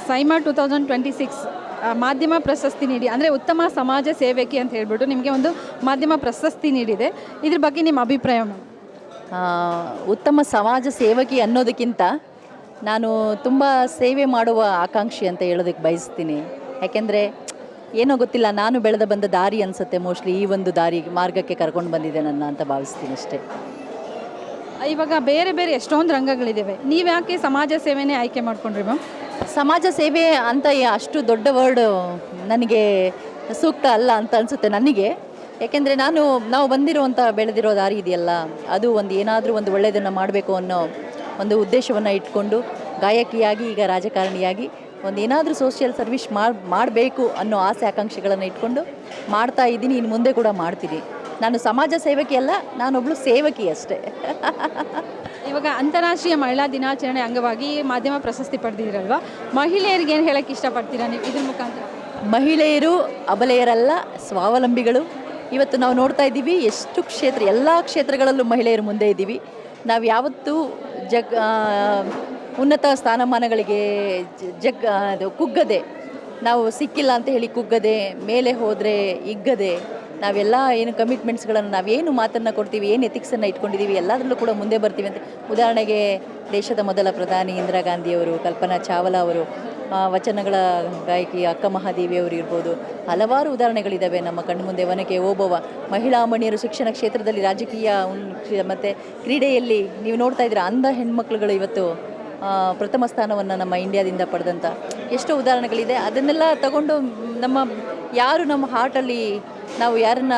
ಸೈಮಾ 2026 ಮಾಧ್ಯಮ ಪ್ರಶಸ್ತಿ ನೀಡಿ, ಅಂದರೆ ಉತ್ತಮ ಸಮಾಜ ಸೇವಕಿ ಅಂತ ಹೇಳ್ಬಿಟ್ಟು ನಿಮಗೆ ಒಂದು ಮಾಧ್ಯಮ ಪ್ರಶಸ್ತಿ ನೀಡಿದೆ. ಇದ್ರ ಬಗ್ಗೆ ನಿಮ್ಮ ಅಭಿಪ್ರಾಯ ಮ್ಯಾಮ್? ಉತ್ತಮ ಸಮಾಜ ಸೇವಕಿ ಅನ್ನೋದಕ್ಕಿಂತ ನಾನು ತುಂಬ ಸೇವೆ ಮಾಡುವ ಆಕಾಂಕ್ಷಿ ಅಂತ ಹೇಳೋದಕ್ಕೆ ಬಯಸ್ತೀನಿ. ಯಾಕೆಂದರೆ ಏನೋ ಗೊತ್ತಿಲ್ಲ, ನಾನು ಬೆಳೆದ ಬಂದ ದಾರಿ ಅನಿಸುತ್ತೆ ಮೋಸ್ಟ್ಲಿ ಈ ಒಂದು ಮಾರ್ಗಕ್ಕೆ ಕರ್ಕೊಂಡು ಬಂದಿದೆ ನನ್ನ ಅಂತ ಭಾವಿಸ್ತೀನಿ ಅಷ್ಟೇ. ಇವಾಗ ಬೇರೆ ಬೇರೆ ಎಷ್ಟೊಂದು ರಂಗಗಳಿದ್ದಾವೆ, ನೀವು ಯಾಕೆ ಸಮಾಜ ಸೇವೆನೇ ಆಯ್ಕೆ ಮಾಡ್ಕೊಂಡ್ರಿ ಮ್ಯಾಮ್? ಸಮಾಜ ಸೇವೆ ಅಂತ ಅಷ್ಟು ದೊಡ್ಡ ವರ್ಡ್ ನನಗೆ ಸೂಕ್ತ ಅಲ್ಲ ಅಂತ ಅನಿಸುತ್ತೆ ನನಗೆ. ಯಾಕೆಂದರೆ ನಾವು ಬಂದಿರುವಂಥ ಬೆಳೆದಿರೋ ದಾರಿ ಇದೆಯಲ್ಲ, ಅದು ಏನಾದರೂ ಒಂದು ಒಳ್ಳೆಯದನ್ನು ಮಾಡಬೇಕು ಅನ್ನೋ ಒಂದು ಉದ್ದೇಶವನ್ನು ಇಟ್ಕೊಂಡು ಗಾಯಕಿಯಾಗಿ, ಈಗ ರಾಜಕಾರಣಿಯಾಗಿ ಏನಾದರೂ ಸೋಷಿಯಲ್ ಸರ್ವಿಸ್ ಮಾಡಬೇಕು ಅನ್ನೋ ಆಸೆ ಆಕಾಂಕ್ಷೆಗಳನ್ನು ಇಟ್ಕೊಂಡು ಮಾಡ್ತಾ ಇದ್ದೀನಿ. ಇನ್ನು ಮುಂದೆ ಕೂಡ ಮಾಡ್ತೀನಿ. ನಾನು ಸಮಾಜ ಸೇವಕಿ ಅಲ್ಲ, ನಾನೊಬ್ಬಳು ಸೇವಕಿ ಅಷ್ಟೇ. ಇವಾಗ ಅಂತಾರಾಷ್ಟ್ರೀಯ ಮಹಿಳಾ ದಿನಾಚರಣೆ ಅಂಗವಾಗಿ ಮಾಧ್ಯಮ ಪ್ರಶಸ್ತಿ ಪಡೆದಿದ್ದೀರಲ್ವ, ಮಹಿಳೆಯರಿಗೆ ಏನು ಹೇಳೋಕ್ಕೆ ಇಷ್ಟಪಡ್ತೀರಾ ನೀವು ಇದ್ರ ಮುಖಾಂತರ? ಮಹಿಳೆಯರು ಅಬಲೆಯರಲ್ಲ, ಸ್ವಾವಲಂಬಿಗಳು. ಇವತ್ತು ನಾವು ನೋಡ್ತಾ ಇದ್ದೀವಿ ಎಷ್ಟು ಎಲ್ಲ ಕ್ಷೇತ್ರಗಳಲ್ಲೂ ಮಹಿಳೆಯರು ಮುಂದೆ ಇದ್ದೀವಿ. ನಾವು ಯಾವತ್ತೂ ಉನ್ನತ ಸ್ಥಾನಮಾನಗಳಿಗೆ ಕುಗ್ಗದೆ, ನಾವು ಸಿಕ್ಕಿಲ್ಲ ಅಂತ ಹೇಳಿ ಕುಗ್ಗದೆ, ಮೇಲೆ ಹೋದರೆ ಇಗ್ಗದೆ, ನಾವೆಲ್ಲ ಏನು ಕಮಿಟ್ಮೆಂಟ್ಸ್ಗಳನ್ನು, ನಾವೇನು ಮಾತನ್ನು ಕೊಡ್ತೀವಿ, ಏನು ಎಥಿಕ್ಸನ್ನು ಇಟ್ಕೊಂಡಿದ್ದೀವಿ, ಎಲ್ಲದರಲ್ಲೂ ಕೂಡ ಮುಂದೆ ಬರ್ತೀವಿ ಅಂತ. ಉದಾಹರಣೆಗೆ ದೇಶದ ಮೊದಲ ಪ್ರಧಾನಿ ಇಂದಿರಾ ಗಾಂಧಿಯವರು, ಕಲ್ಪನಾ ಚಾವ್ಲಾ ಅವರು, ವಚನಗಳ ಗಾಯಕಿ ಅಕ್ಕ ಮಹಾದೇವಿಯವರು ಇರ್ಬೋದು, ಹಲವಾರು ಉದಾಹರಣೆಗಳಿದ್ದಾವೆ ನಮ್ಮ ಕಣ್ಣು ಮುಂದೆ. ಒನಕೆ ಓಬವ್ವ, ಮಹಿಳಾ ಮಣಿಯರು ಶಿಕ್ಷಣ ಕ್ಷೇತ್ರದಲ್ಲಿ, ರಾಜಕೀಯ ಮತ್ತು ಕ್ರೀಡೆಯಲ್ಲಿ ನೀವು ನೋಡ್ತಾ ಇದ್ದೀರಾ, ಅಂಧ ಹೆಣ್ಮಕ್ಳುಗಳು ಇವತ್ತು ಪ್ರಥಮ ಸ್ಥಾನವನ್ನು ನಮ್ಮ ಇಂಡಿಯಾದಿಂದ ಪಡೆದಂಥ ಎಷ್ಟೋ ಉದಾಹರಣೆಗಳಿದೆ. ಅದನ್ನೆಲ್ಲ ತಗೊಂಡು ಯಾರು ನಮ್ಮ ಹಾರ್ಟಲ್ಲಿ ನಾವು ಯಾರನ್ನ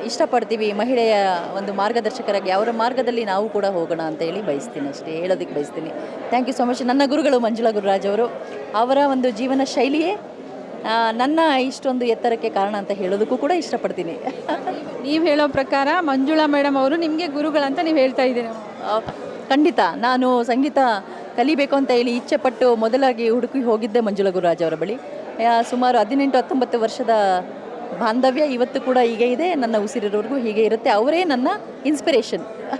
ಇಷ್ಟಪಡ್ತೀವಿ, ಮಹಿಳೆಯ ಒಂದು ಮಾರ್ಗದರ್ಶಕರಾಗಿ ಅವರ ಮಾರ್ಗದಲ್ಲಿ ನಾವು ಕೂಡ ಹೋಗೋಣ ಅಂತ ಹೇಳಿ ಬಯಸ್ತೀನಿ ಅಷ್ಟೇ, ಹೇಳೋದಕ್ಕೆ ಬಯಸ್ತೀನಿ. Thank you so much. ನನ್ನ ಗುರುಗಳು ಮಂಜುಳಾ ಗುರುರಾಜ್ ಅವರು, ಅವರ ಒಂದು ಜೀವನ ಶೈಲಿಯೇ ನನ್ನ ಇಷ್ಟೊಂದು ಎತ್ತರಕ್ಕೆ ಕಾರಣ ಅಂತ ಹೇಳೋದಕ್ಕೂ ಕೂಡ ಇಷ್ಟಪಡ್ತೀನಿ. ನೀವು ಹೇಳೋ ಪ್ರಕಾರ ಮಂಜುಳಾ ಮೇಡಮ್ ಅವರು ನಿಮಗೆ ಗುರುಗಳಂತ ನೀವು ಹೇಳ್ತಾ ಇದ್ದೀರಿ? ಖಂಡಿತ. ನಾನು ಸಂಗೀತ ಕಲಿಬೇಕು ಅಂತ ಹೇಳಿ ಇಚ್ಛೆಪಟ್ಟು ಮೊದಲಾಗಿ ಹುಡುಕಿ ಹೋಗಿದ್ದೆ ಮಂಜುಳಾ ಗುರುರಾಜ್ ಅವರ ಬಳಿ. ಸುಮಾರು 18-19 ವರ್ಷದ ಬಾಂಧವ್ಯ ಇವತ್ತು ಕೂಡ ಹೀಗೆ ಇದೆ, ನನ್ನ ಉಸಿರಿರೋವರೆಗೂ ಹೀಗೆ ಇರುತ್ತೆ. ಅವರೇ ನನ್ನ ಇನ್ಸ್ಪಿರೇಷನ್.